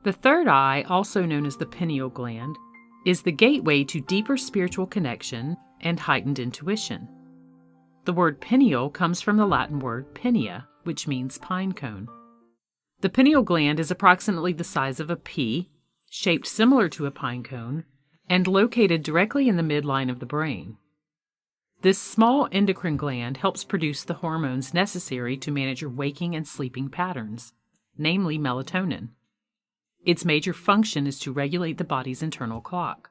The third eye, also known as the pineal gland, is the gateway to deeper spiritual connection and heightened intuition. The word pineal comes from the Latin word pinea, which means pine cone. The pineal gland is approximately the size of a pea, shaped similar to a pine cone, and located directly in the midline of the brain. This small endocrine gland helps produce the hormones necessary to manage your waking and sleeping patterns, namely melatonin. Its major function is to regulate the body's internal clock.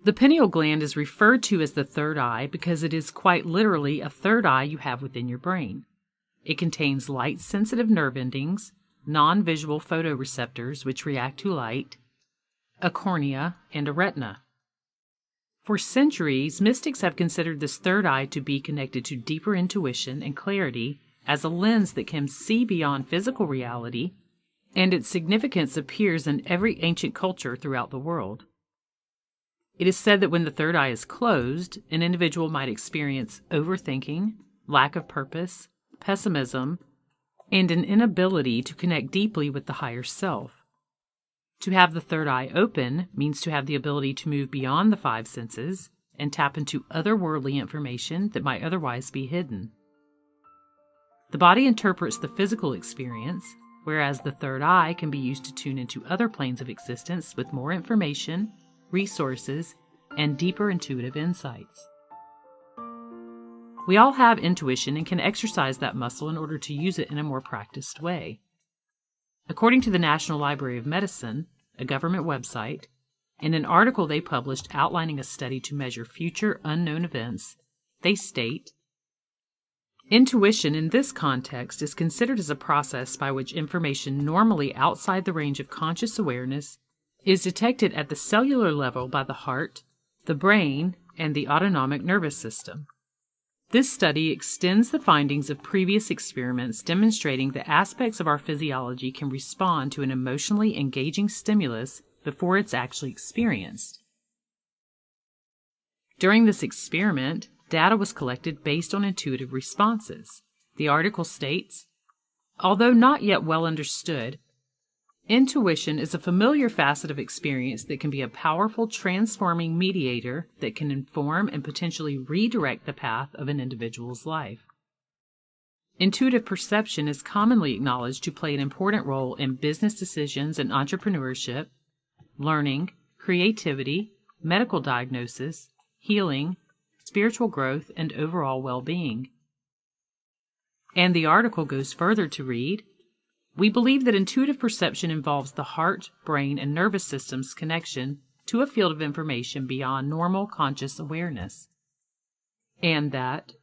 The pineal gland is referred to as the third eye because it is quite literally a third eye you have within your brain. It contains light-sensitive nerve endings, non-visual photoreceptors which react to light, a cornea, and a retina. For centuries, mystics have considered this third eye to be connected to deeper intuition and clarity as a lens that can see beyond physical reality, and its significance appears in every ancient culture throughout the world. It is said that when the third eye is closed, an individual might experience overthinking, lack of purpose, pessimism, and an inability to connect deeply with the higher self. To have the third eye open means to have the ability to move beyond the five senses and tap into otherworldly information that might otherwise be hidden. The body interprets the physical experience, whereas the third eye can be used to tune into other planes of existence with more information, resources, and deeper intuitive insights. We all have intuition and can exercise that muscle in order to use it in a more practiced way. According to the National Library of Medicine, a government website, in an article they published outlining a study to measure future unknown events, they state, "Intuition in this context is considered as a process by which information normally outside the range of conscious awareness is detected at the cellular level by the heart, the brain, and the autonomic nervous system. This study extends the findings of previous experiments demonstrating that aspects of our physiology can respond to an emotionally engaging stimulus before it's actually experienced. During this experiment, data was collected based on intuitive responses." The article states, "Although not yet well understood, intuition is a familiar facet of experience that can be a powerful transforming mediator that can inform and potentially redirect the path of an individual's life. Intuitive perception is commonly acknowledged to play an important role in business decisions and entrepreneurship, learning, creativity, medical diagnosis, healing, spiritual growth, and overall well-being." And the article goes further to read, "We believe that intuitive perception involves the heart, brain, and nervous system's connection to a field of information beyond normal conscious awareness, and that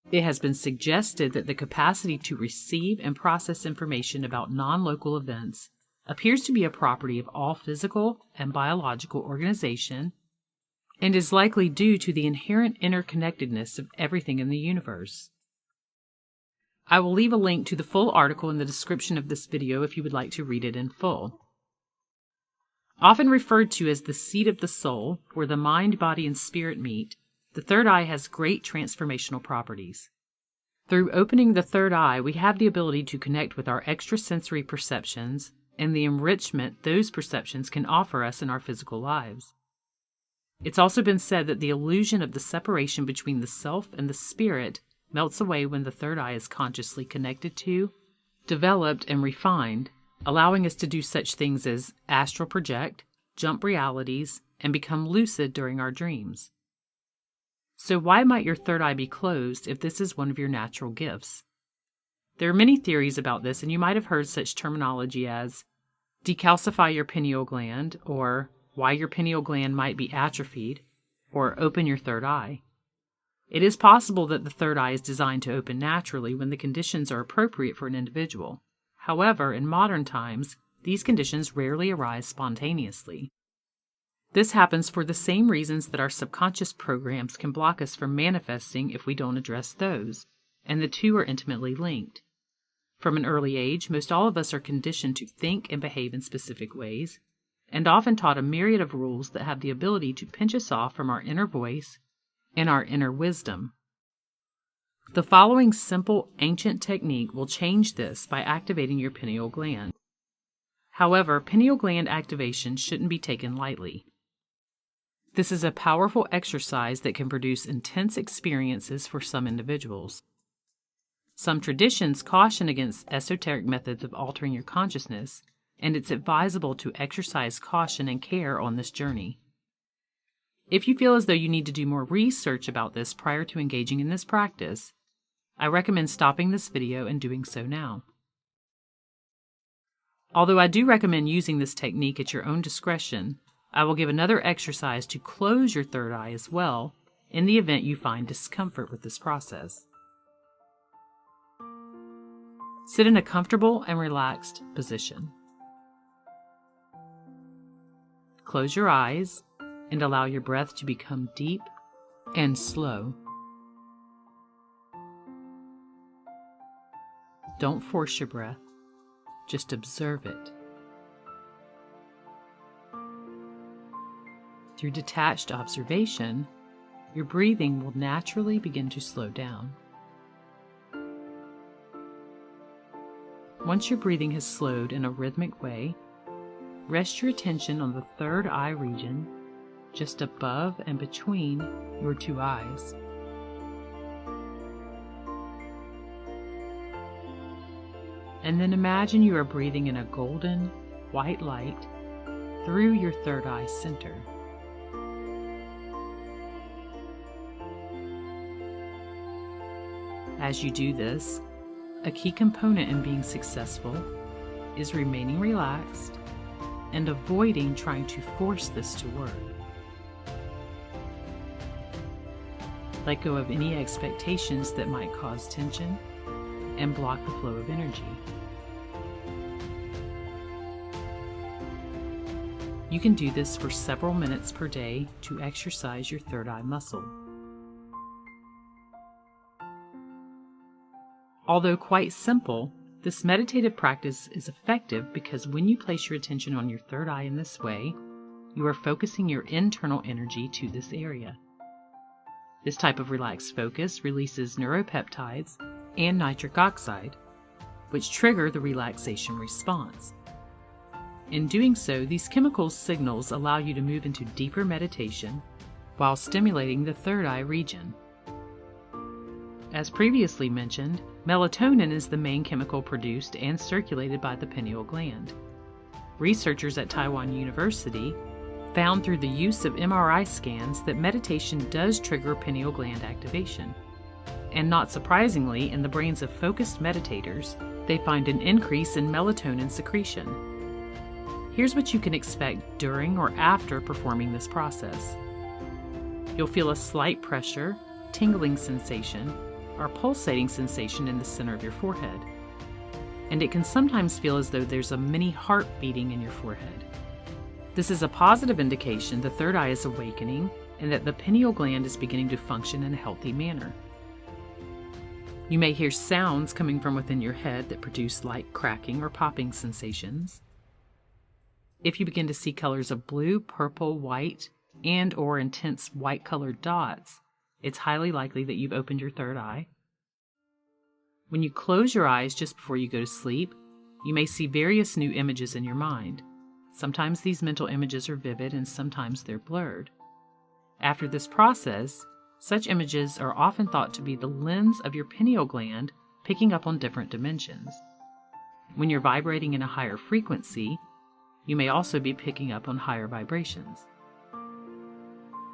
it has been suggested that the capacity to receive and process information about non-local events appears to be a property of all physical and biological organization and is likely due to the inherent interconnectedness of everything in the universe." I will leave a link to the full article in the description of this video if you would like to read it in full. Often referred to as the seat of the soul, where the mind, body, and spirit meet, the third eye has great transformational properties. Through opening the third eye, we have the ability to connect with our extrasensory perceptions and the enrichment those perceptions can offer us in our physical lives. It's also been said that the illusion of the separation between the self and the spirit melts away when the third eye is consciously connected to, developed, and refined, allowing us to do such things as astral project, jump realities, and become lucid during our dreams. So why might your third eye be closed if this is one of your natural gifts? There are many theories about this, and you might have heard such terminology as decalcify your pineal gland, or why your pineal gland might be atrophied, or open your third eye. It is possible that the third eye is designed to open naturally when the conditions are appropriate for an individual. However, in modern times, these conditions rarely arise spontaneously. This happens for the same reasons that our subconscious programs can block us from manifesting if we don't address those, and the two are intimately linked. From an early age, most all of us are conditioned to think and behave in specific ways, and often taught a myriad of rules that have the ability to pinch us off from our inner voice and our inner wisdom. The following simple ancient technique will change this by activating your pineal gland. However, pineal gland activation shouldn't be taken lightly. This is a powerful exercise that can produce intense experiences for some individuals. Some traditions caution against esoteric methods of altering your consciousness, and it's advisable to exercise caution and care on this journey. If you feel as though you need to do more research about this prior to engaging in this practice, I recommend stopping this video and doing so now. Although I do recommend using this technique at your own discretion, I will give another exercise to close your third eye as well in the event you find discomfort with this process. Sit in a comfortable and relaxed position. Close your eyes and allow your breath to become deep and slow. Don't force your breath, just observe it. Through detached observation, your breathing will naturally begin to slow down. Once your breathing has slowed in a rhythmic way, rest your attention on the third eye region, just above and between your two eyes. And then imagine you are breathing in a golden, white light through your third eye center. As you do this, a key component in being successful is remaining relaxed and avoiding trying to force this to work. Let go of any expectations that might cause tension and block the flow of energy. You can do this for several minutes per day to exercise your third eye muscle. Although quite simple, this meditative practice is effective because when you place your attention on your third eye in this way, you are focusing your internal energy to this area. This type of relaxed focus releases neuropeptides and nitric oxide, which trigger the relaxation response. In doing so, these chemical signals allow you to move into deeper meditation while stimulating the third eye region. As previously mentioned, melatonin is the main chemical produced and circulated by the pineal gland. Researchers at Taiwan University found through the use of MRI scans that meditation does trigger pineal gland activation. And not surprisingly, in the brains of focused meditators, they find an increase in melatonin secretion. Here's what you can expect during or after performing this process. You'll feel a slight pressure, tingling sensation, or pulsating sensation in the center of your forehead. And it can sometimes feel as though there's a mini heart beating in your forehead. This is a positive indication the third eye is awakening and that the pineal gland is beginning to function in a healthy manner. You may hear sounds coming from within your head that produce light cracking or popping sensations. If you begin to see colors of blue, purple, white, and/or intense white-colored dots, it's highly likely that you've opened your third eye. When you close your eyes just before you go to sleep, you may see various new images in your mind. Sometimes these mental images are vivid and sometimes they're blurred. After this process, such images are often thought to be the lens of your pineal gland picking up on different dimensions. When you're vibrating in a higher frequency, you may also be picking up on higher vibrations.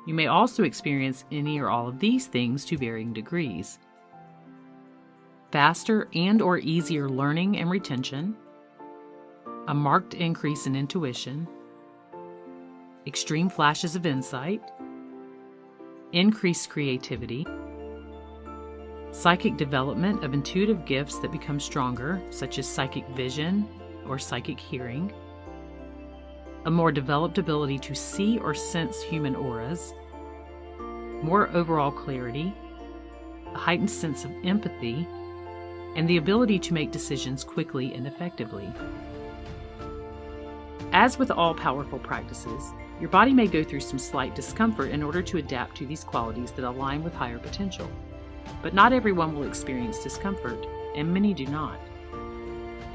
You may also experience any or all of these things to varying degrees. Faster and/or easier learning and retention, a marked increase in intuition, extreme flashes of insight, increased creativity, psychic development of intuitive gifts that become stronger, such as psychic vision or psychic hearing, a more developed ability to see or sense human auras, more overall clarity, a heightened sense of empathy, and the ability to make decisions quickly and effectively. As with all powerful practices, your body may go through some slight discomfort in order to adapt to these qualities that align with higher potential. But not everyone will experience discomfort, and many do not.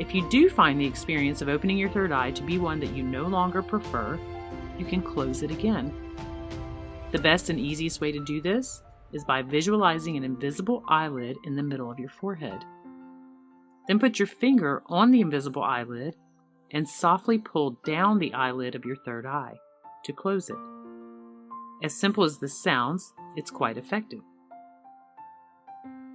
If you do find the experience of opening your third eye to be one that you no longer prefer, you can close it again. The best and easiest way to do this is by visualizing an invisible eyelid in the middle of your forehead. Then put your finger on the invisible eyelid and softly pull down the eyelid of your third eye to close it. As simple as this sounds, it's quite effective.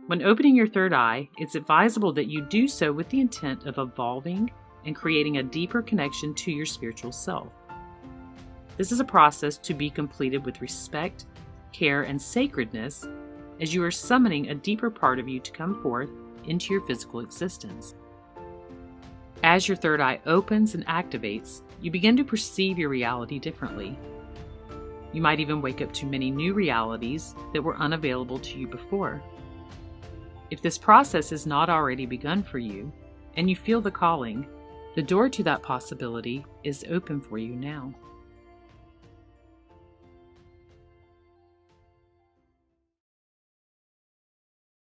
When opening your third eye, it's advisable that you do so with the intent of evolving and creating a deeper connection to your spiritual self. This is a process to be completed with respect, care, and sacredness, as you are summoning a deeper part of you to come forth into your physical existence. As your third eye opens and activates, you begin to perceive your reality differently. You might even wake up to many new realities that were unavailable to you before. If this process has not already begun for you, and you feel the calling, the door to that possibility is open for you now.